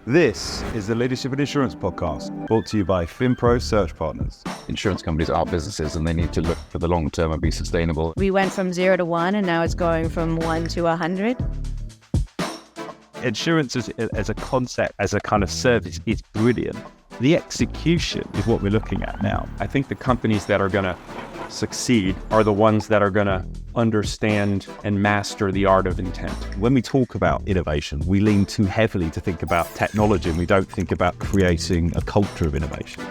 This is the Leadership in Insurance podcast, brought to you by FinPro Search Partners. Insurance companies are businesses and they need to look for the long term and be sustainable. We went from 0 to 1 and now it's going from 1 to 100. Insurance as a concept, as a kind of service, is brilliant. The execution is what we're looking at now. I think the companies that are going to succeed are the ones that are going to understand and master the art of intent. When we talk about innovation, we lean too heavily to think about technology, and we don't think about creating a culture of innovation.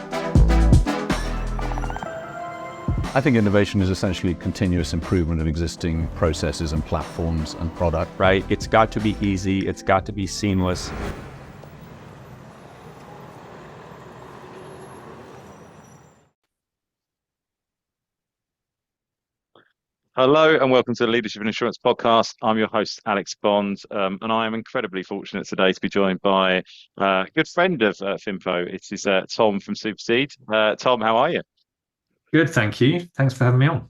I think innovation is essentially continuous improvement of existing processes and platforms and product. Right? It's got to be easy. It's got to be seamless. Hello and welcome to the Leadership in Insurance podcast. I'm your host, Alex Bond, and I am incredibly fortunate today to be joined by a good friend of FinPro. It is Tom from Supercede. Tom, how are you? Good, thank you. Thanks for having me on.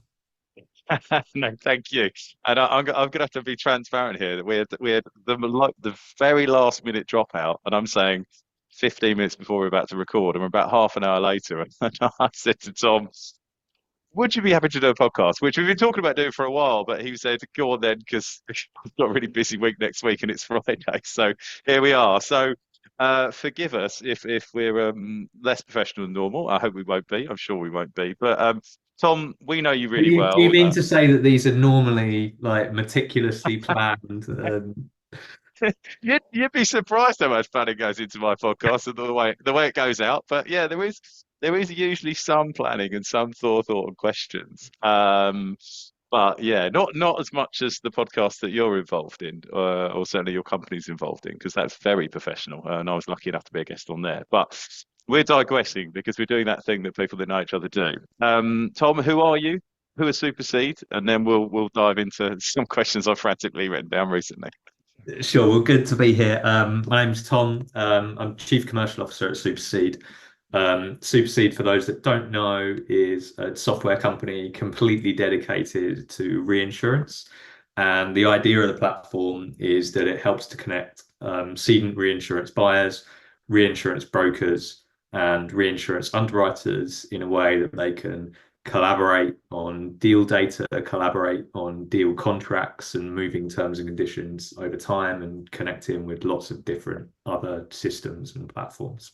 No, thank you. And I'm going to have to be transparent here that we had the very last minute dropout, and I'm saying 15 minutes before we're about to record, and we're about half an hour later, and I said to Tom, would you be happy to do a podcast? Which we've been talking about doing for a while, but he said, go on then, because I've got a really busy week next week and it's Friday. So here we are. So forgive us if we're less professional than normal. I hope we won't be. I'm sure we won't be. But Tom, we know you really well. Do you mean to say that these are normally like meticulously planned? You'd be surprised how much planning goes into my podcast and the way it goes out. But yeah, there is usually some planning and some thought and questions. But yeah, not as much as the podcast that you're involved in, or certainly your company's involved in, because that's very professional. And I was lucky enough to be a guest on there. But we're digressing because we're doing that thing that people that know each other do. Tom, who are you? Who is Supercede? And then we'll dive into some questions I've frantically written down recently. Sure, well, good to be here. My name's Tom. I'm Chief Commercial Officer at Supercede. Supercede, for those that don't know, is a software company completely dedicated to reinsurance. And the idea of the platform is that it helps to connect cedent reinsurance buyers, reinsurance brokers, and reinsurance underwriters in a way that they can collaborate on deal data, collaborate on deal contracts and moving terms and conditions over time, and connecting with lots of different other systems and platforms.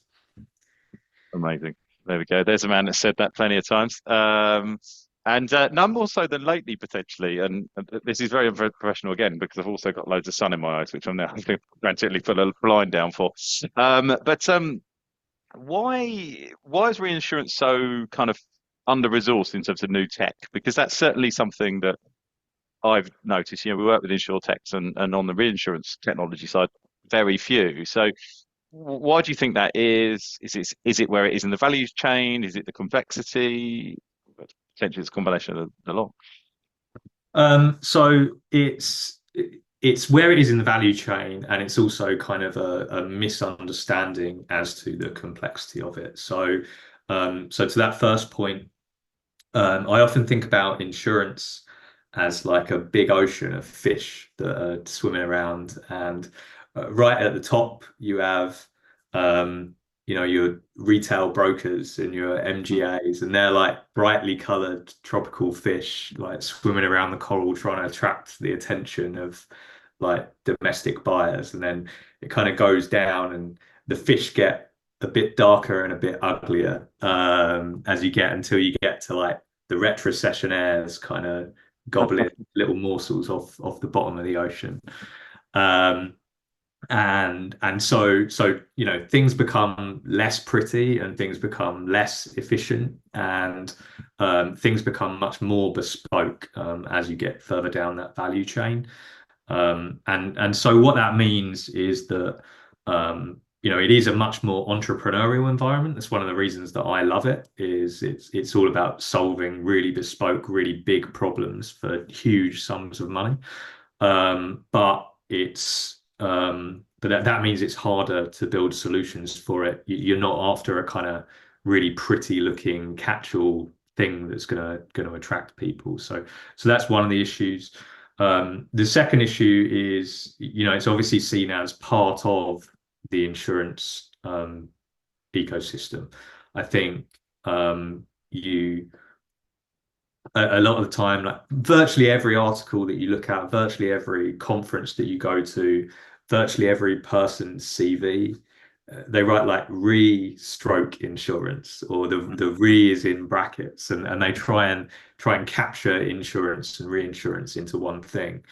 Amazing. There we go. There's a man that said that plenty of times. And none more so than lately, potentially. And this is very unprofessional again, because I've also got loads of sun in my eyes, which I'm now frantically put a blind down for. But why is reinsurance so kind of under-resourced in terms of new tech? Because that's certainly something that I've noticed. We work with insurtechs and on the reinsurance technology side, very few. So why do you think that is? Is it where it is in the value chain? Is it the complexity? Potentially it's a combination of the lot. So it's where it is in the value chain, and it's also kind of a misunderstanding as to the complexity of it. So to that first point, I often think about insurance as like a big ocean of fish that are swimming around, and right at the top you have your retail brokers and your MGAs, and they're like brightly colored tropical fish like swimming around the coral trying to attract the attention of like domestic buyers. And then it kind of goes down and the fish get a bit darker and a bit uglier as you get, until you get to like the retrocessionaires kind of gobbling little morsels off the bottom of the ocean. And so things become less pretty and things become less efficient, and things become much more bespoke as you get further down that value chain. And so what that means is that it is a much more entrepreneurial environment. That's one of the reasons that I love it. Is it's all about solving really bespoke, really big problems for huge sums of money. But that means it's harder to build solutions for it. You're not after a kind of really pretty looking catch-all thing that's going to attract people. So that's one of the issues. The second issue is, it's obviously seen as part of the insurance ecosystem. I think you a lot of the time, like virtually every article that you look at, virtually every conference that you go to, virtually every person's CV, they write like re-stroke insurance, or the re is in brackets, and they try and capture insurance and reinsurance into one thing.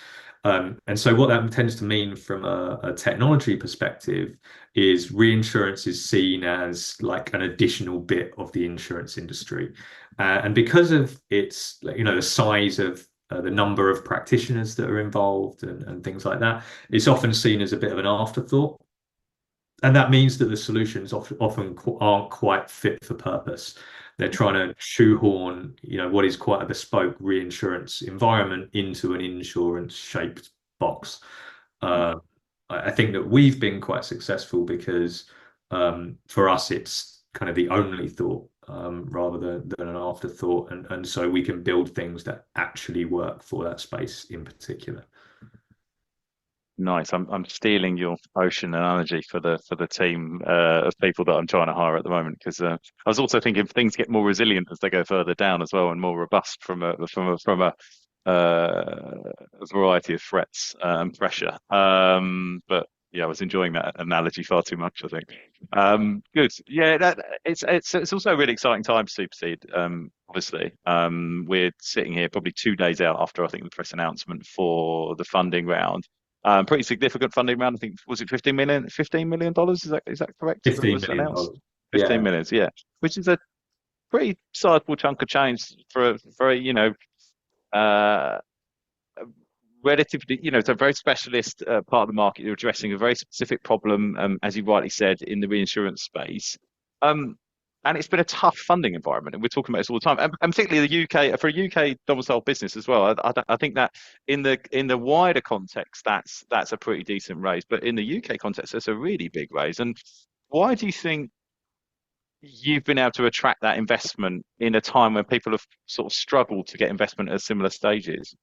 And so what that tends to mean from a technology perspective is reinsurance is seen as like an additional bit of the insurance industry. And because of its, the size of the number of practitioners that are involved and things like that, it's often seen as a bit of an afterthought. And that means that the solutions often aren't quite fit for purpose. They're trying to shoehorn, what is quite a bespoke reinsurance environment into an insurance-shaped box. I think that we've been quite successful because for us, it's kind of the only thought rather than an afterthought. And so we can build things that actually work for that space in particular. Nice. I'm stealing your ocean analogy for the team of people that I'm trying to hire at the moment, because I was also thinking things get more resilient as they go further down as well, and more robust from a variety of threats and pressure. But yeah, I was enjoying that analogy far too much, I think. Good. Yeah, it's also a really exciting time for Supercede. Obviously, we're sitting here probably 2 days out after, I think, the press announcement for the funding round. Pretty significant funding round. I think, was it $15 million? $15 million? Is that correct? That $15 was million. announced. Yeah. 15 million, yeah. Which is a pretty sizable chunk of change for relatively, it's a very specialist part of the market. You're addressing a very specific problem, as you rightly said, in the reinsurance space. And it's been a tough funding environment, and we're talking about this all the time, and particularly the UK, for a UK domiciled business as well. I think that in the wider context, that's a pretty decent raise, but in the UK context, that's a really big raise. And why do you think you've been able to attract that investment in a time when people have sort of struggled to get investment at similar stages?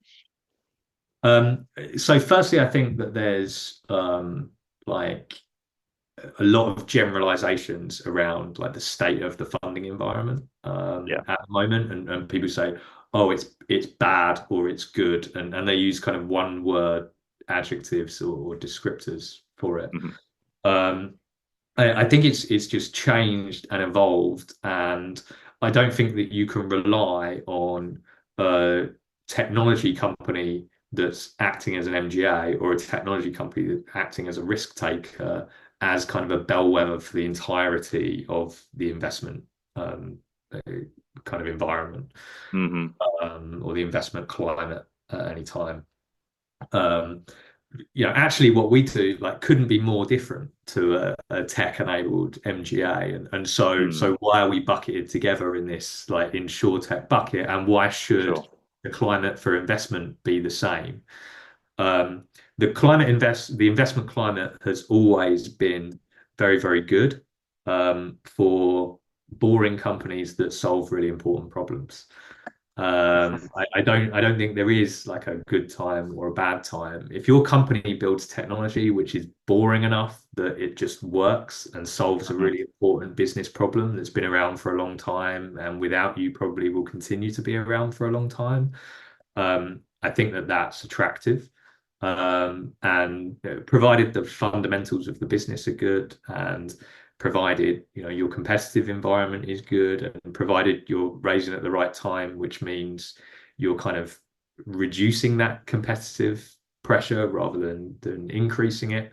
So firstly, I think that there's like a lot of generalizations around like the state of the funding environment at the moment, and people say, oh, it's bad or it's good, and they use kind of one word adjectives or descriptors for it. I think it's just changed and evolved, and I don't think that you can rely on a technology company that's acting as an MGA or a technology company that's acting as a risk taker as kind of a bellwether for the entirety of the investment kind of environment or the investment climate at any time. Actually what we do like couldn't be more different to a tech-enabled MGA, and so why are we bucketed together in this like insurtech bucket, and why should the climate for investment be the same? The investment climate has always been very, very good for boring companies that solve really important problems. I don't think there is like a good time or a bad time. If your company builds technology which is boring enough that it just works and solves a really important business problem that's been around for a long time, and without you probably will continue to be around for a long time, I think that that's attractive. And provided the fundamentals of the business are good, and provided your competitive environment is good, and provided you're raising at the right time, which means you're kind of reducing that competitive pressure rather than increasing it,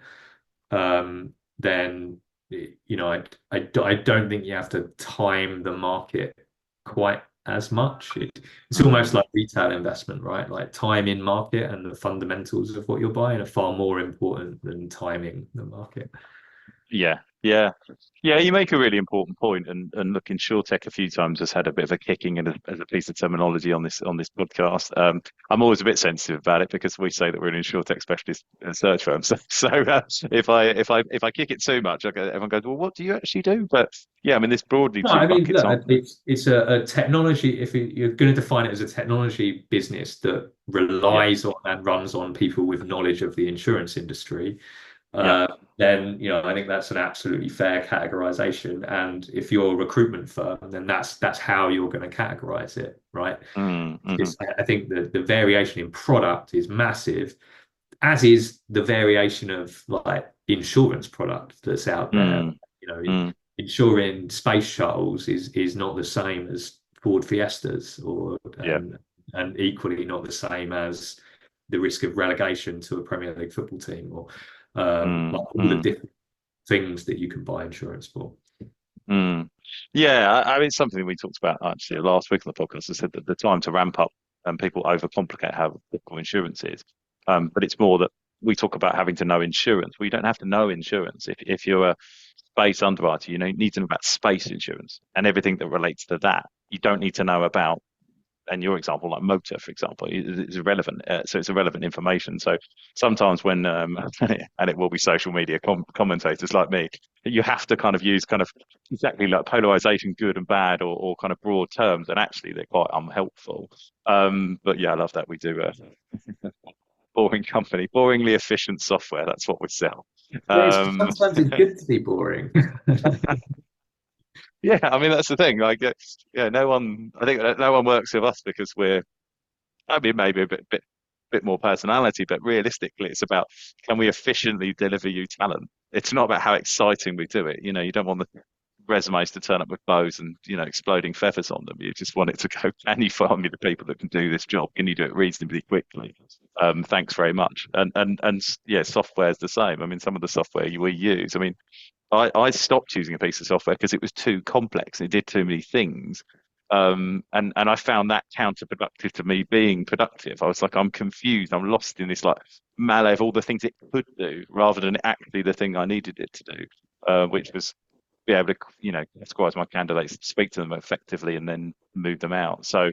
then I don't think you have to time the market quite as much. It's almost like retail investment, right? Like time in market and the fundamentals of what you're buying are far more important than timing the market. Yeah, you make a really important point, and look, InsurTech a few times has had a bit of a kicking as a piece of terminology on this podcast. I'm always a bit sensitive about it because we say that we're an InsurTech specialist search firm. So if I kick it too much, everyone goes, well, what do you actually do? But yeah, I mean, this broadly two buckets. Look, it's a technology. If you're going to define it as a technology business that relies on and runs on people with knowledge of the insurance industry, Yeah. then I think that's an absolutely fair categorization. And if you're a recruitment firm, then that's how you're going to categorize it, right? Mm-hmm. Because I think the variation in product is massive, as is the variation of like insurance product that's out there. Mm, You know, mm, insuring space shuttles is not the same as Ford Fiestas, or yeah. and equally not the same as the risk of relegation to a Premier League football team, or like Mm, all the mm, different things that you can buy insurance for. mm. Yeah, I mean, it's something we talked about actually last week on the podcast. I said that the time to ramp up and people overcomplicate how difficult insurance is. But it's more that we talk about having to know insurance. Well, you don't have to know insurance. If you're a space underwriter, you need to know about space insurance and everything that relates to that. You don't need to know about, and your example, like motor, for example, is irrelevant. So it's irrelevant information. So sometimes when, and it will be social media commentators like me, you have to kind of use kind of exactly like polarization, good and bad, or kind of broad terms, and actually they're quite unhelpful. But yeah, I love that we do a boring company, boringly efficient software. That's what we sell. Yeah, Um, sometimes it's good to be boring. yeah, I mean that's the thing. Like, yeah, no one. I think no one works with us because we're. I mean, maybe a bit more personality, but realistically, it's about can we efficiently deliver you talent? It's not about how exciting we do it. You don't want the resumes to turn up with bows and exploding feathers on them. You just want it to go. Can you find me the people that can do this job? Can you do it reasonably quickly? Thanks very much. And yeah, software is the same. I mean, some of the software we use. I mean, I stopped using a piece of software because it was too complex. It did too many things. And I found that counterproductive to me being productive. I was like, I'm confused. I'm lost in this like melee of all the things it could do rather than actually the thing I needed it to do, which was be able to, categorize my candidates, speak to them effectively, and then move them out. So,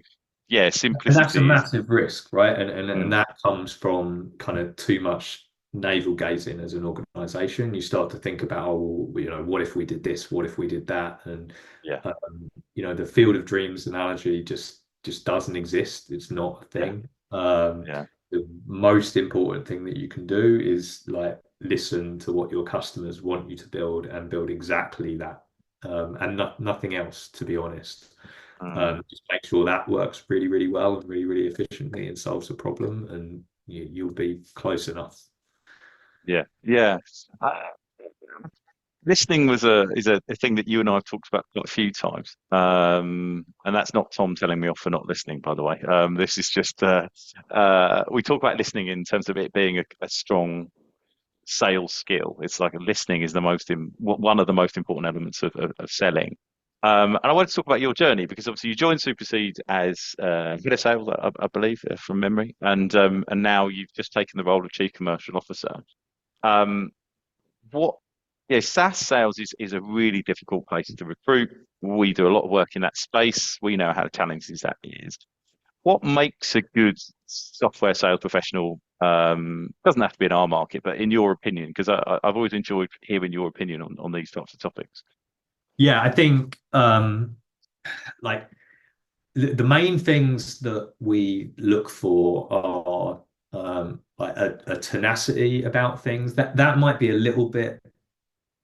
yeah, And that's a simplicity is. massive risk, right? And Mm, that comes from kind of too much navel gazing as an organization. You start to think about, oh, what if we did this? What if we did that? And yeah, the field of dreams analogy just doesn't exist. It's not a yeah, thing. yeah, The most important thing that you can do is like listen to what your customers want you to build and build exactly that, and nothing else, to be honest. mm, Just make sure that works really, really well and really, really efficiently and solves a problem, and you'll be close enough. yeah, yeah. Uh, Listening is a thing that you and I have talked about quite a few times, and that's not Tom telling me off for not listening, by the way. This is just we talk about listening in terms of it being a strong sales skill. It's like listening is one of the most important elements of selling. And I want to talk about your journey because obviously you joined Supercede as head of sales, I believe, from memory, and now you've just taken the role of chief commercial officer. Um, what Yeah, SaaS sales is a really difficult place to recruit. We do a lot of work in that space. We know how challenging that is. What makes a good software sales professional? Doesn't have to be in our market, but in your opinion, because I've always enjoyed hearing your opinion on these types of topics. Yeah, I think like the main things that we look for are like a tenacity about things. That might be a little bit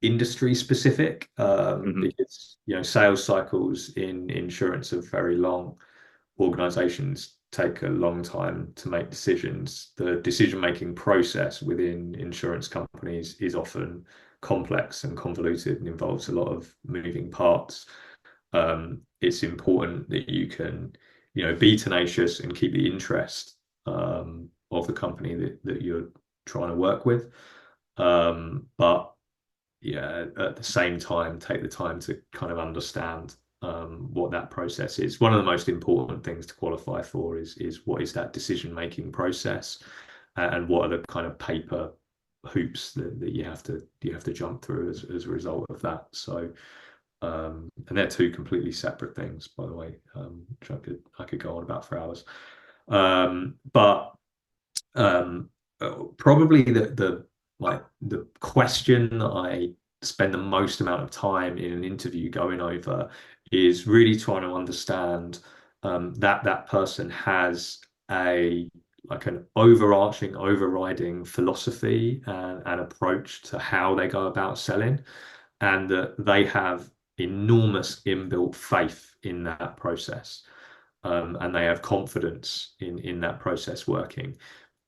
industry specific, Hmm. because sales cycles in insurance are very long. Organizations take a long time to make decisions. The decision-making process within insurance companies is often complex and convoluted and involves a lot of moving parts. It's important that you can, be tenacious and keep the interest of the company that you're trying to work with. But yeah, at the same time, take the time to kind of understand what that process is. One of the most important things to qualify for is what is that decision-making process, and what are the kind of paper hoops that you have to jump through as a result of that. So, and they're two completely separate things, by the way, which I could go on about for hours. But probably the question that I spend the most amount of time in an interview going over is really trying to understand that person has a like an overriding philosophy and approach to how they go about selling, and that they have enormous inbuilt faith in that process, and they have confidence in that process working.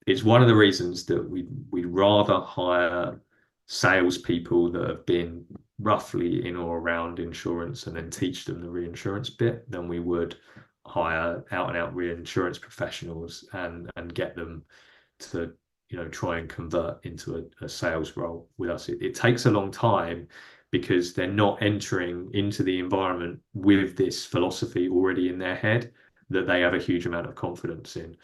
It's one of the reasons that we'd rather hire salespeople that have been roughly in or around insurance and then teach them the reinsurance bit than we would hire out and out reinsurance professionals and get them to try and convert into a sales role with us. It takes a long time because they're not entering into the environment with this philosophy already in their head that they have a huge amount of confidence in.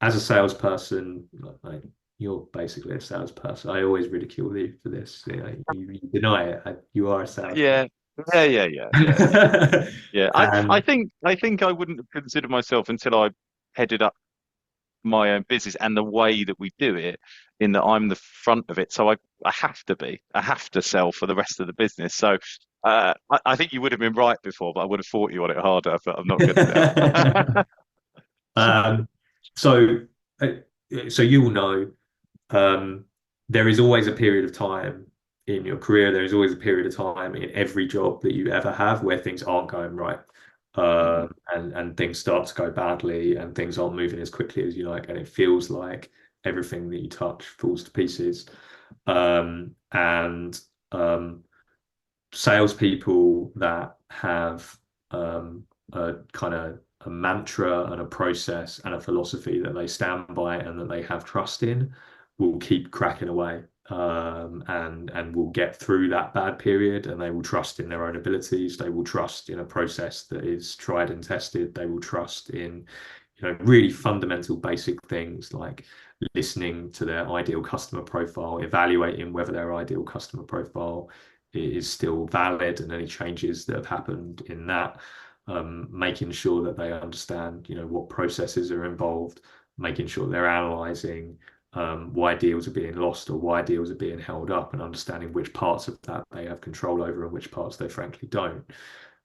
As a salesperson, like, you're basically a salesperson. I always ridicule you for this. You deny it. You are a salesperson. Yeah. I And think I wouldn't have considered myself until I headed up my own business and the way that we do it, in that I'm the front of it. So I have to sell for the rest of the business. So I think you would have been right before, but I would have fought you on it harder, but I'm not good at it. um, so so you will know, there is always a period of time in your career. There is always a period of time in every job that you ever have where things aren't going right. And things start to go badly and things aren't moving as quickly as you like, and it feels like everything that you touch falls to pieces. And salespeople that have a kind of a mantra and a process and a philosophy that they stand by and that they have trust in will keep cracking away, and will get through that bad period, and they will trust in their own abilities. They will trust in a process that is tried and tested. They will trust in really fundamental basic things like listening to their ideal customer profile, evaluating whether their ideal customer profile is still valid and any changes that have happened in that, making sure that they understand what processes are involved, making sure they're analyzing why deals are being lost or why deals are being held up, and understanding which parts of that they have control over and which parts they frankly don't.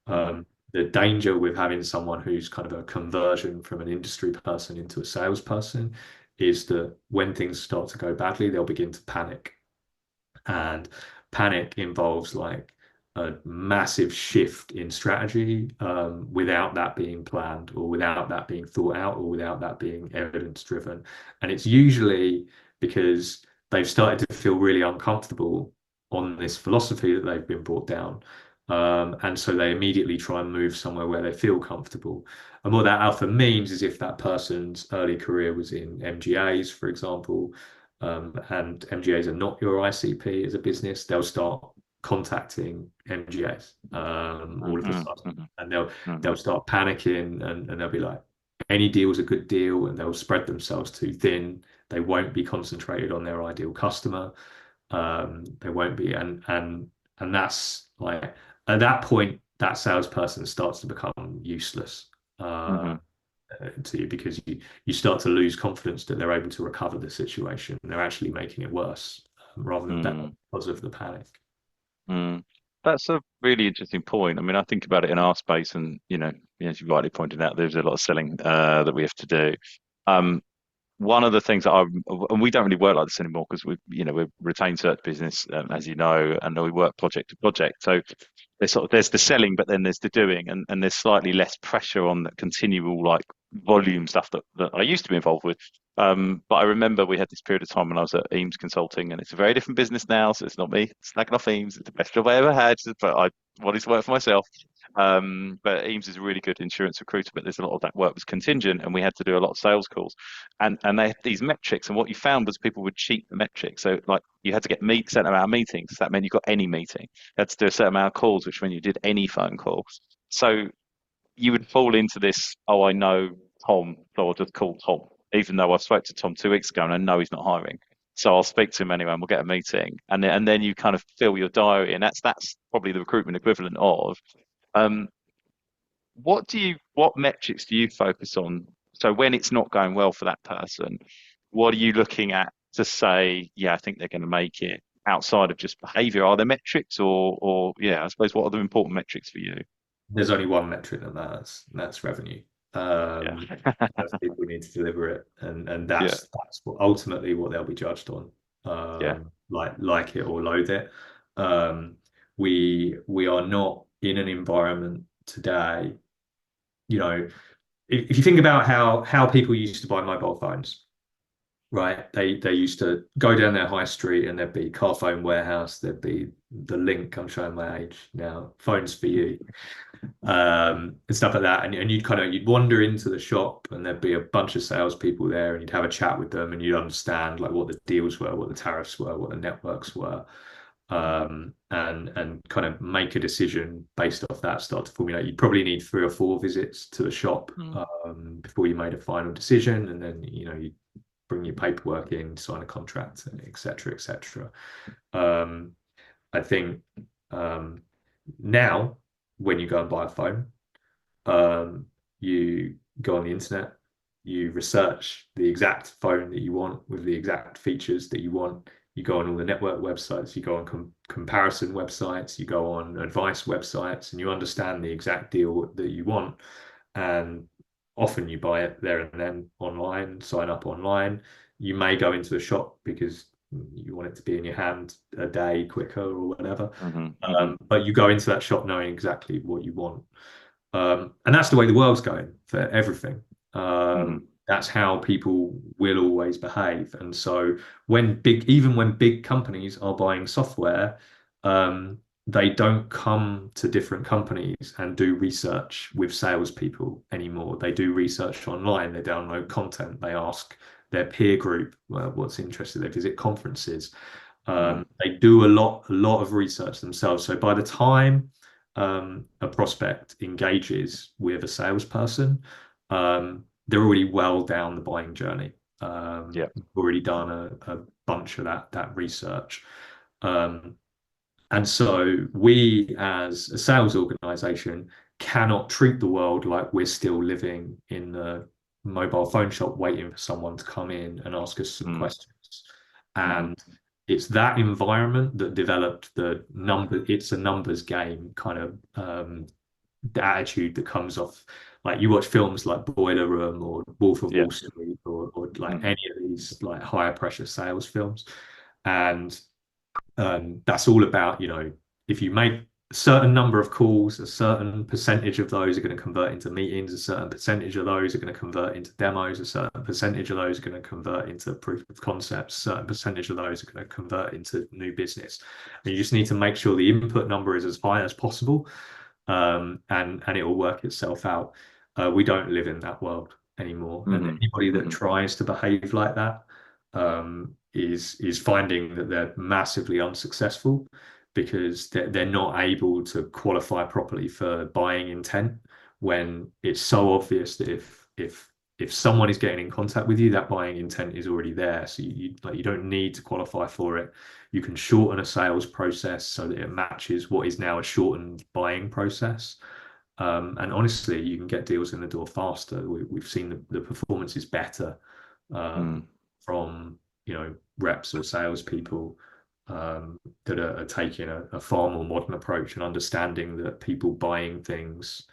The danger with having someone who's kind of a conversion from an industry person into a salesperson is that when things start to go badly, they'll begin to panic. And panic involves like a massive shift in strategy, without that being planned or without that being thought out or without that being evidence driven. And it's usually because they've started to feel really uncomfortable on this philosophy that they've been brought down. And so they immediately try and move somewhere where they feel comfortable. And what that often means is if that person's early career was in MGAs, for example, and MGAs are not your ICP as a business, they'll start contacting MGAs all of a sudden, and they'll start panicking, and they'll be like, any deal is a good deal, and they'll spread themselves too thin. They won't be concentrated on their ideal customer. They won't be, and that's like, at that point, that salesperson starts to become useless to you, because you start to lose confidence that they're able to recover the situation. They're actually making it worse rather than better because of the panic. That's a really interesting point. I mean, I think about it in our space, and as you rightly pointed out, there's a lot of selling that we have to do. One of the things that and we don't really work like this anymore because we're retained search business, as you know, and we work project to project. So there's the selling, but then there's the doing, and there's slightly less pressure on the continual like volume stuff that I used to be involved with. But I remember we had this period of time when I was at Eames Consulting, and it's a very different business now. So it's not me slagging off Eames; it's the best job I ever had, but I wanted to work for myself. But Eames is a really good insurance recruiter, but there's a lot of that work was contingent, and we had to do a lot of sales calls, and they had these metrics, and what you found was people would cheat the metrics. So like you had to get a certain amount of meetings. That meant you got any meeting. You had to do a certain amount of calls, which meant you did any phone call. So you would fall into this, oh, I know Tom, so I'll just call Tom, even though I spoke to Tom 2 weeks ago and I know he's not hiring. So I'll speak to him anyway, and we'll get a meeting, and then you kind of fill your diary, and that's probably the recruitment equivalent of. What metrics do you focus on? So when it's not going well for that person, what are you looking at to say, yeah, I think they're going to make it, outside of just behavior? Are there metrics, or I suppose, what are the important metrics for you? There's only one metric that matters, and that's revenue. Yeah. People need to deliver it, and Yeah. that's ultimately what they'll be judged on. Yeah. Like it or loathe it. Um, we are not in an environment today, you know, if you think about how people used to buy mobile phones, right? They used to go down their high street and there'd be car phone warehouse, there'd be the link, I'm showing my age now, phones for you, and stuff like that. And you'd wander into the shop and there'd be a bunch of salespeople there and you'd have a chat with them and you'd understand like what the deals were, what the tariffs were, what the networks were. And kind of make a decision based off that, start to formulate. You'd probably need 3 or 4 visits to the shop before you made a final decision, and then you bring your paperwork in, sign a contract, etc., etc. I think now when you go and buy a phone, you go on the internet, you research the exact phone that you want with the exact features that you want. You go on all the network websites, you go on comparison websites, you go on advice websites, and you understand the exact deal that you want. And often you buy it there and then online, sign up online. You may go into a shop because you want it to be in your hand a day quicker or whatever. But you go into that shop knowing exactly what you want. And that's the way the world's going for everything. That's how people will always behave. And so even when big companies are buying software, they don't come to different companies and do research with salespeople anymore. They do research online, they download content, they ask their peer group what's interested, they visit conferences. They do a lot of research themselves. So by the time a prospect engages with a salesperson, they're already well down the buying journey. Already done a bunch of that research. And so we as a sales organization cannot treat the world like we're still living in the mobile phone shop waiting for someone to come in and ask us some questions. And it's that environment that developed it's a numbers game kind of the attitude that comes off. Like you watch films like Boiler Room or Wolf of Wall Street or like any of these like higher pressure sales films. And that's all about, if you make a certain number of calls, a certain percentage of those are going to convert into meetings, a certain percentage of those are going to convert into demos, a certain percentage of those are going to convert into proof of concepts, a certain percentage of those are going to convert into new business. And you just need to make sure the input number is as high as possible, and it will work itself out. We don't live in that world anymore. And anybody that tries to behave like that is finding that they're massively unsuccessful because they're not able to qualify properly for buying intent when it's so obvious that if someone is getting in contact with you, that buying intent is already there. So you don't need to qualify for it. You can shorten a sales process so that it matches what is now a shortened buying process. And honestly, you can get deals in the door faster. We've seen the performance is better from reps or salespeople that are taking a far more modern approach and understanding that people buying things,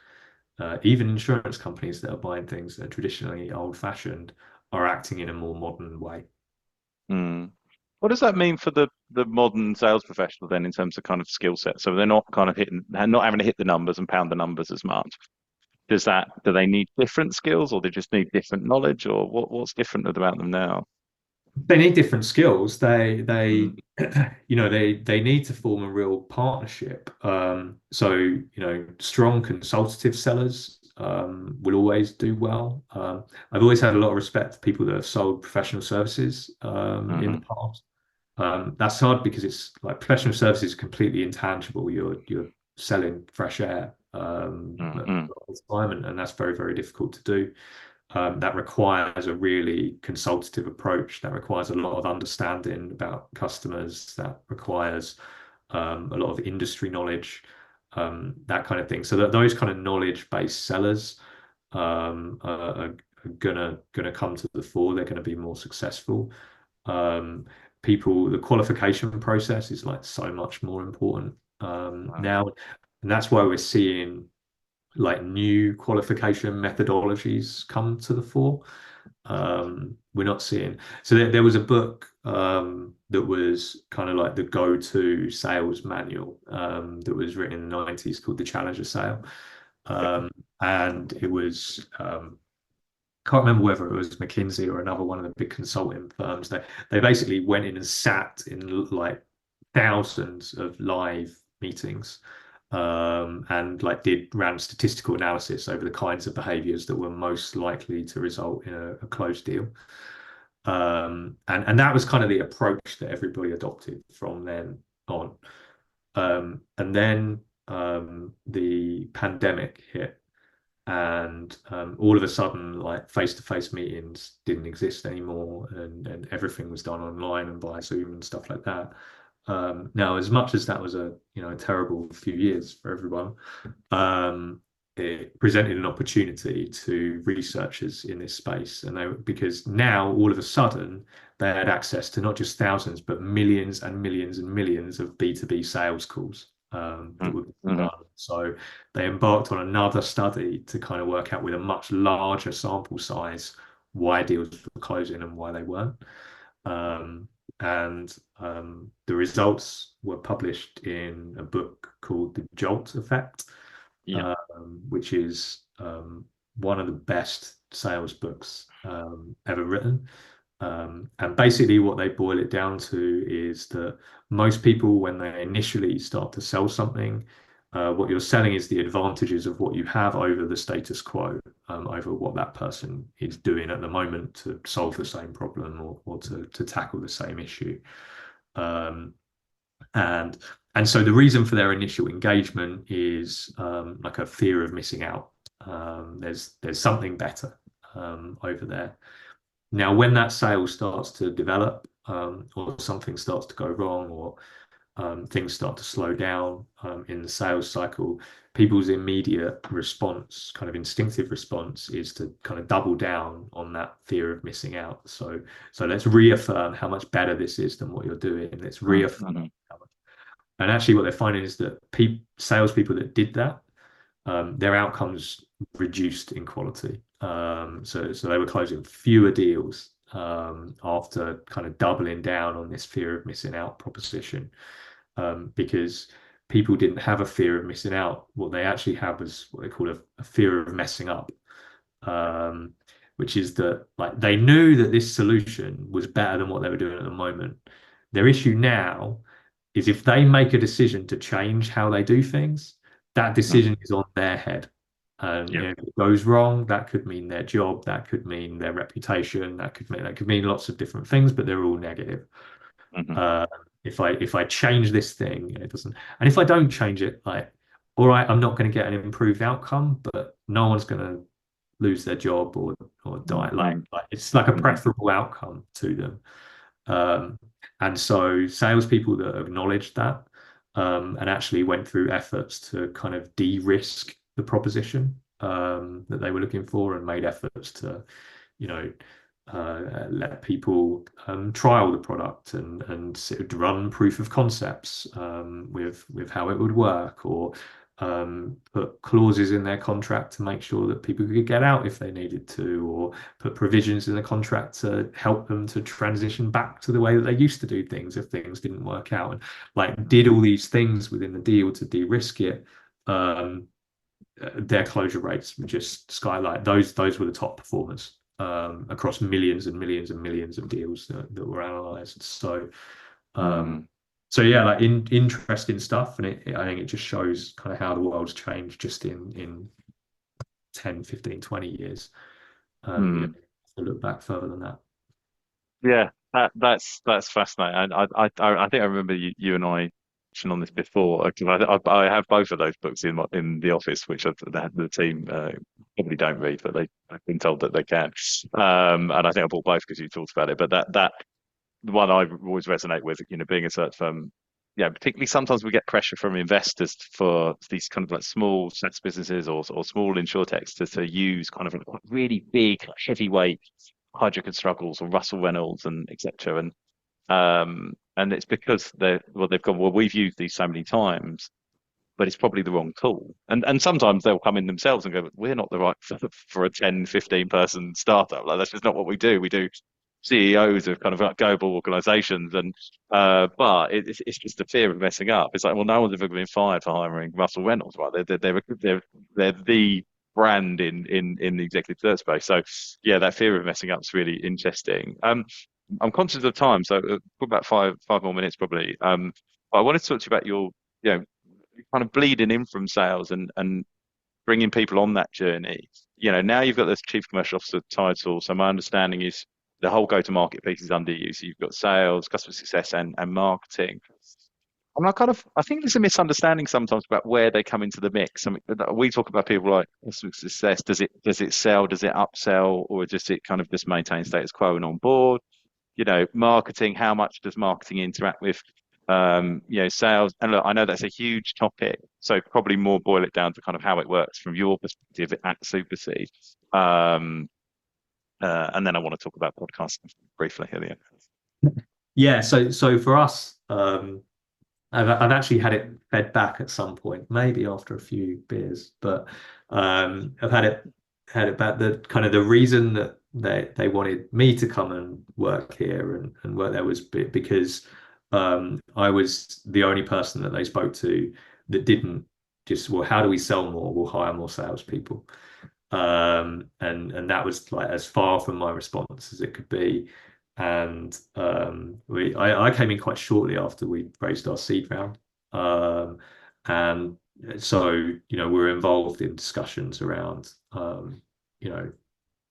even insurance companies that are buying things that are traditionally old-fashioned, are acting in a more modern way. What does that mean for the modern sales professional then in terms of kind of skill set? So they're not kind of not having to hit the numbers and pound the numbers as much. Do they need different skills, or they just need different knowledge, or what's different about them now? They need different skills. They need to form a real partnership. So strong consultative sellers will always do well. I've always had a lot of respect for people that have sold professional services in the past. That's hard because it's like professional services is completely intangible. You're selling fresh air all the time, and that's very, very difficult to do. That requires a really consultative approach. That requires a lot of understanding about customers. That requires a lot of industry knowledge, that kind of thing. So that those kind of knowledge-based sellers are gonna come to the fore. They're going to be more successful. The qualification process is like so much more important now, and that's why we're seeing like new qualification methodologies come to the fore. We're not seeing. So there was a book that was kind of like the go-to sales manual that was written in the 90s called The Challenger Sale. And it was can't remember whether it was McKinsey or another one of the big consulting firms. They basically went in and sat in like thousands of live meetings and like ran statistical analysis over the kinds of behaviors that were most likely to result in a closed deal. And that was kind of the approach that everybody adopted from then on. And then the pandemic hit, and all of a sudden, like face-to-face meetings didn't exist anymore, and everything was done online and via Zoom and stuff like that. Now, as much as that was a terrible few years for everyone, it presented an opportunity to researchers in this space, and because now all of a sudden they had access to not just thousands but millions and millions and millions of B2B sales calls that were being done. So they embarked on another study to kind of work out with a much larger sample size why deals were closing and why they weren't. And the results were published in a book called The Jolt Effect, which is one of the best sales books ever written. And basically what they boil it down to is that most people, when they initially start to sell something, what you're selling is the advantages of what you have over the status quo, over what that person is doing at the moment to solve the same problem or to tackle the same issue. And so the reason for their initial engagement is like a fear of missing out. There's something better over there. Now, when that sale starts to develop, or something starts to go wrong, or things start to slow down in the sales cycle, people's immediate response, kind of instinctive response, is to kind of double down on that fear of missing out. So let's reaffirm how much better this is than what you're doing. Let's reaffirm how much. And actually, what they're finding is that salespeople that did that, their outcomes reduced in quality. So they were closing fewer deals after kind of doubling down on this fear of missing out proposition, because people didn't have a fear of missing out. What they actually have was what they call a fear of messing up, which is that like they knew that this solution was better than what they were doing at the moment. Their issue now is if they make a decision to change how they do things, that decision is on their head. And if it goes wrong, that could mean their job, that could mean their reputation, that could mean lots of different things, but they're all negative. If I change this thing and it doesn't, and if I don't change it, like, all right, I'm not going to get an improved outcome, but no one's going to lose their job or die. Like it's like a preferable outcome to them. And so salespeople that acknowledged that and actually went through efforts to kind of de-risk the proposition that they were looking for, and made efforts to, let people trial the product and sort of run proof of concepts with how it would work, or put clauses in their contract to make sure that people could get out if they needed to, or put provisions in the contract to help them to transition back to the way that they used to do things if things didn't work out, and like did all these things within the deal to de-risk it. Their closure rates were just skylight. Those were the top performers across millions and millions and millions of deals that were analyzed. So yeah, like interesting stuff, and I think it just shows kind of how the world's changed just in 10, 15, 20 years. To look back further than that. Yeah, that's fascinating. And I think I remember you and I mentioned on this before, because I have both of those books in the office, which the team probably don't read, but I've been told that they can. And I think I bought both because you talked about it. But that the one I always resonate with, being a search firm, particularly sometimes we get pressure from investors for these kind of like small SaaS businesses or small insurtechs to use kind of like really big, heavyweight Hydrock and Struggles or Russell Reynolds and etc. And it's because they've gone, well, we've used these so many times, but it's probably the wrong tool. And sometimes they'll come in themselves and go, we're not the right for a 10, 15 person startup. Like that's just not what we do. We do CEOs of kind of like global organizations, and but it's just the fear of messing up. It's like, well, no one's ever been fired for hiring Russell Reynolds, right? They're the brand in the executive search space. So yeah, that fear of messing up is really interesting. I'm conscious of time, so for about five more minutes probably. But I wanted to talk to you about your, you know, kind of bleeding in from sales and bringing people on that journey. You know, now you've got this chief commercial officer title. So my understanding is the whole go-to-market piece is under you. So you've got sales, customer success, and marketing. And I think there's a misunderstanding sometimes about where they come into the mix. I mean, we talk about people like customer success. Does it sell? Does it upsell? Or does it kind of just maintain status quo and on board? You know, marketing, how much does marketing interact with, you know, sales? And look, I know that's a huge topic, so probably more boil it down to kind of how it works from your perspective at Supercede. And then I want to talk about podcasting briefly at the end. Yeah, so for us, I've actually had it fed back at some point, maybe after a few beers, but I've had it back. The kind of the reason that they wanted me to come and work here and work there was because I was the only person that they spoke to that didn't just, well, how do we sell more? We'll hire more salespeople. And that was like as far from my response as it could be. And I came in quite shortly after we raised our seed round. And so, you know, we were involved in discussions around, you know,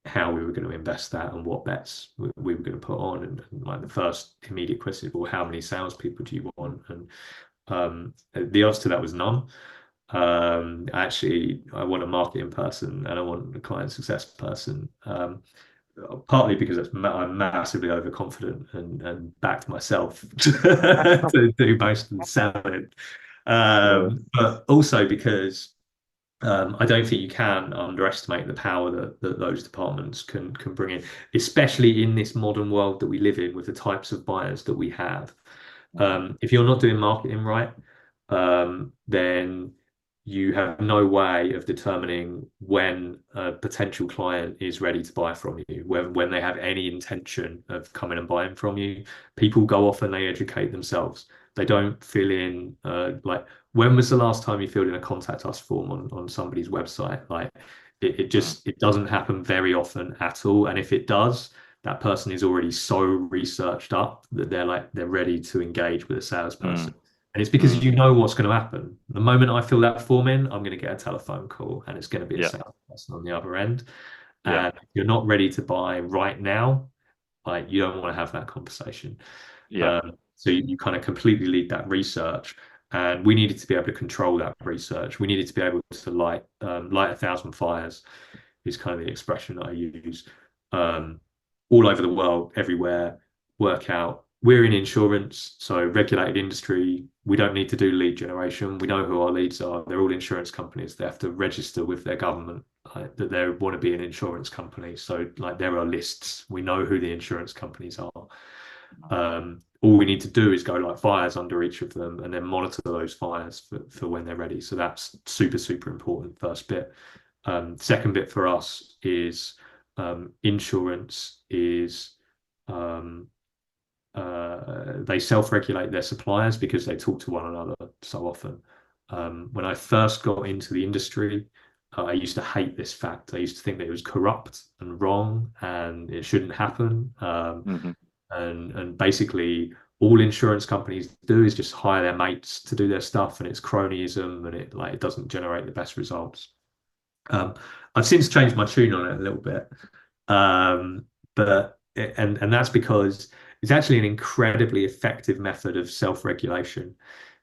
how we were going to invest that and what bets we were going to put on. And like the first immediate question is, well, how many salespeople do you want? And the answer to that was none. Actually, I want a marketing person and I want a client success person. Partly because I'm massively overconfident and backed myself to do most of the selling. But also because I don't think you can underestimate the power that those departments can bring in, especially in this modern world that we live in with the types of buyers that we have. If you're not doing marketing right, then you have no way of determining when a potential client is ready to buy from you, when they have any intention of coming and buying from you. People go off and they educate themselves. They don't fill in, like, when was the last time you filled in a contact us form on somebody's website? Like, it doesn't happen very often at all. And if it does, that person is already so researched up that they're ready to engage with a salesperson. And it's because you know what's going to happen. The moment I fill that form in, I'm going to get a telephone call and it's going to be a salesperson on the other end. And if you're not ready to buy right now, like, you don't want to have that conversation. So you kind of completely lead that research. And we needed to be able to control that research. We needed to be able to light 1,000 fires is kind of the expression that I use. All over the world, everywhere, work out. We're in insurance, so regulated industry. We don't need to do lead generation. We know who our leads are. They're all insurance companies. They have to register with their government that they want to be an insurance company. So like, there are lists. We know who the insurance companies are. All we need to do is go like fires under each of them and then monitor those fires for when they're ready. So that's super, super important, first bit. Second bit for us is insurance is they self-regulate their suppliers because they talk to one another so often. When I first got into the industry, I used to hate this fact. I used to think that it was corrupt and wrong and it shouldn't happen. And basically all insurance companies do is just hire their mates to do their stuff, and it's cronyism, and it doesn't generate the best results. I've since changed my tune on it a little bit. But that's because it's actually an incredibly effective method of self-regulation.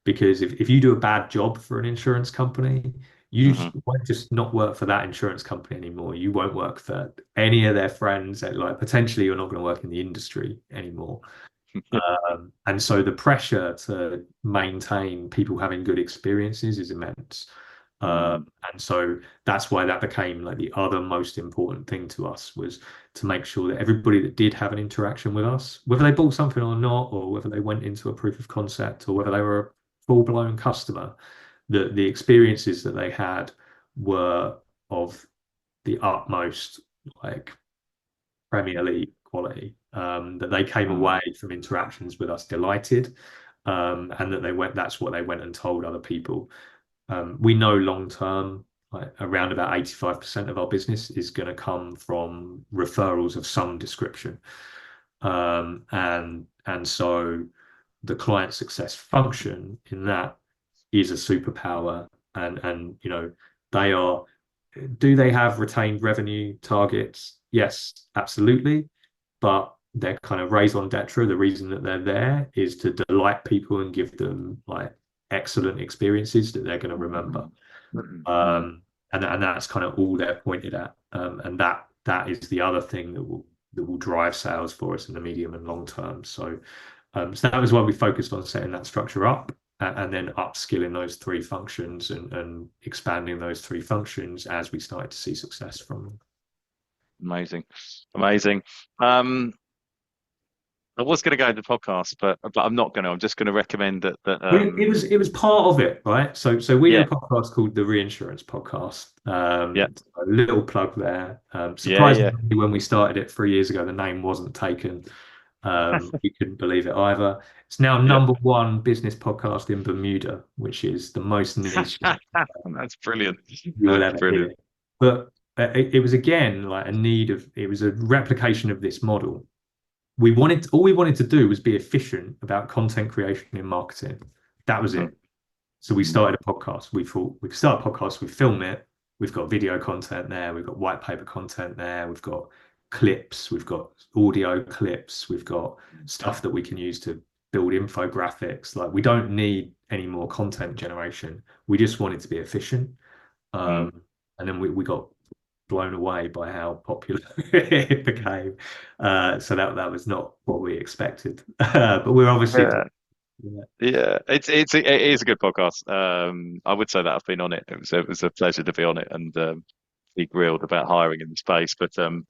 Because if you do a bad job for an insurance company, you won't just not work for that insurance company anymore. You won't work for any of their friends. Like, potentially you're not going to work in the industry anymore. And so the pressure to maintain people having good experiences is immense. And so that's why that became like the other most important thing to us, was to make sure that everybody that did have an interaction with us, whether they bought something or not, or whether they went into a proof of concept, or whether they were a full-blown customer, the experiences that they had were of the utmost, like, Premier League quality. That they came away from interactions with us delighted, and that that's what they went and told other people. We know long term, like, around about 85% of our business is going to come from referrals of some description. And so the client success function in that is a superpower. And they are, do they have retained revenue targets? Yes, absolutely. But they're kind of raison d'etre. The reason that they're there is to delight people and give them, like, excellent experiences that they're going to remember. And that's kind of all they're pointed at. And that is the other thing that will drive sales for us in the medium and long term. So that was why we focused on setting that structure up, and then upskilling those three functions and expanding those three functions as we started to see success from them. Amazing. I was going to go to the podcast, but I'm not going to. I'm just going to recommend that. It was part of it, right? So we Yeah. have a podcast called the Reinsurance Podcast. Yeah. A little plug there. Yeah. Surprisingly, when we started it 3 years ago, the name wasn't taken. We couldn't believe it either. It's now number one business podcast in Bermuda, which is the most niche That's brilliant. you will That's ever brilliant. hear. But it was, again, like, it was a replication of this model. All we wanted to do was be efficient about content creation and marketing. That was it. So we started a podcast. We thought we could start a podcast, we film it. We've got video content there. We've got white paper content there. We've got clips. We've got audio clips. We've got stuff that we can use to build infographics. Like, we don't need any more content generation. We just wanted to be efficient. And then we got blown away by how popular it became. So that was not what we expected. But we're obviously it is a good podcast. I would say that I've been on it. It was a pleasure to be on it and be grilled about hiring in the space. And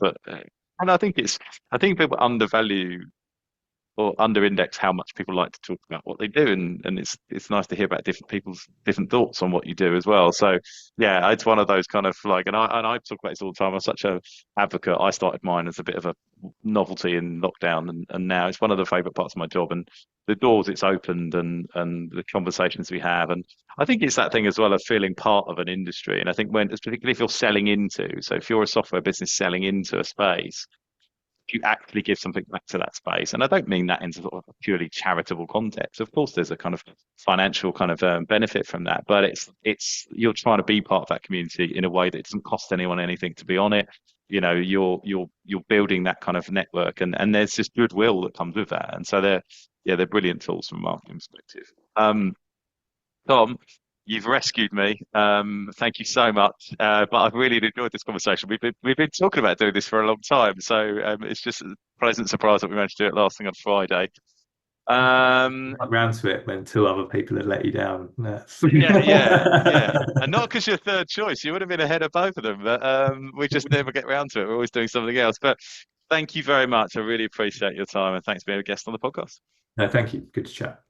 I think people undervalue or under index how much people like to talk about what they do, and it's nice to hear about different people's different thoughts on what you do as well. So yeah, it's one of those kind of, like, and I talk about this all the time. I'm such a advocate. I started mine as a bit of a novelty in lockdown, and now it's one of the favorite parts of my job, and the doors it's opened, and the conversations we have. And I think it's that thing as well of feeling part of an industry. And I think particularly if you're selling into, so if you're a software business selling into a space, you actually give something back to that space. And I don't mean that in sort of a purely charitable context. Of course, there's a kind of financial kind of benefit from that, but it's you're trying to be part of that community in a way that it doesn't cost anyone anything to be on it. You're building that kind of network, and there's this goodwill that comes with that. And so they're brilliant tools from a marketing perspective. Tom, you've rescued me. Thank you so much. But I've really enjoyed this conversation. We've been talking about doing this for a long time, so it's just a pleasant surprise that we managed to do it last thing on Friday. Got round to it when two other people had let you down. Yeah. And not because you're third choice. You would have been ahead of both of them, but we just never get round to it. We're always doing something else. But thank you very much. I really appreciate your time, and thanks for being a guest on the podcast. No, thank you. Good to chat.